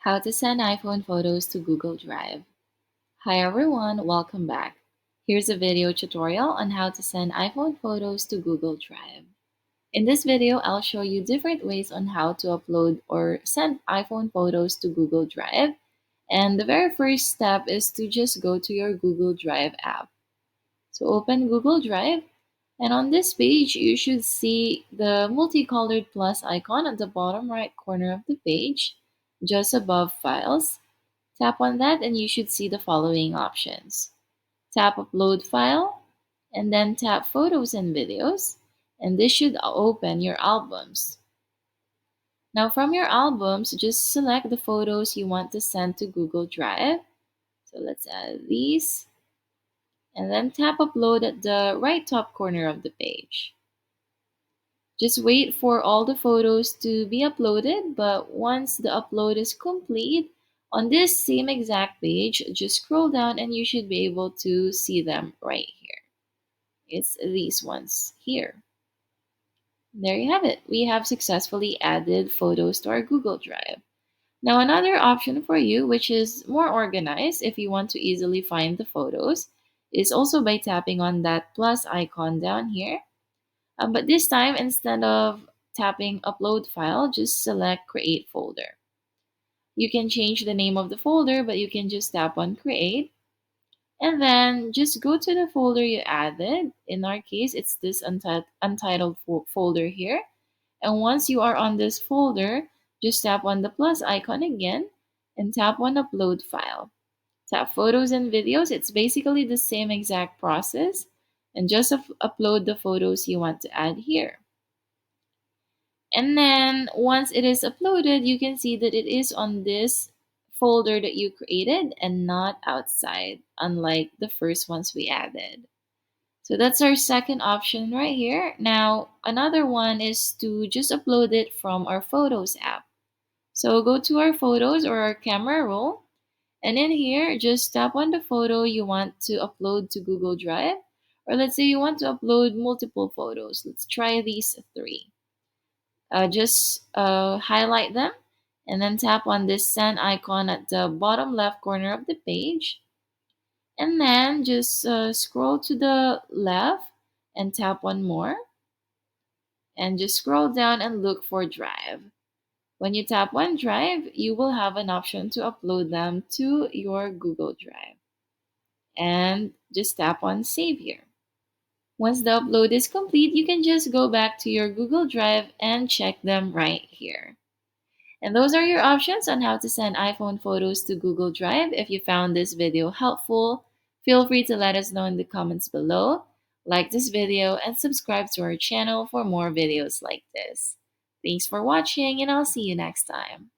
How to send iPhone photos to Google Drive. Hi everyone, welcome back. Here's a video tutorial on how to send iPhone photos to Google Drive. In this video, I'll show you different ways on how to upload or send iPhone photos to Google Drive. And the very first step is to just go to your Google Drive app. So open Google Drive, and on this page, you should see the multicolored plus icon at the bottom right corner of the page, just above Files. Tap on that and you should see the following options. Tap Upload File, and then tap Photos and Videos, and this should open your albums. Now from your albums, just select the photos you want to send to Google Drive. So let's add these, and then tap Upload at the right top corner of the page. Just wait for all the photos to be uploaded, but once the upload is complete, on this same exact page, just scroll down and you should be able to see them right here. It's these ones here. There you have it. We have successfully added photos to our Google Drive. Now another option for you, which is more organized if you want to easily find the photos, is also by tapping on that plus icon down here. But this time, instead of tapping Upload File, just select Create Folder. You can change the name of the folder, but you can just tap on Create. And then just go to the folder you added. In our case, it's this untitled folder here. And once you are on this folder, just tap on the plus icon again and tap on Upload File. Tap Photos and Videos. It's basically the same exact process. And just upload the photos you want to add here. And then once it is uploaded, you can see that it is on this folder that you created and not outside, unlike the first ones we added. So that's our second option right here. Now, another one is to just upload it from our Photos app. So go to our Photos or our camera roll, and in here, just tap on the photo you want to upload to Google Drive. Or let's say you want to upload multiple photos. Let's try these three. Just highlight them and then tap on this send icon at the bottom left corner of the page, and then just scroll to the left and tap on more, and just scroll down and look for Drive. When you tap on Drive, you will have an option to upload them to your Google Drive, and just tap on Save here. Once the upload is complete, you can just go back to your Google Drive and check them right here. And those are your options on how to send iPhone photos to Google Drive. If you found this video helpful, feel free to let us know in the comments below. Like this video and subscribe to our channel for more videos like this. Thanks for watching, and I'll see you next time.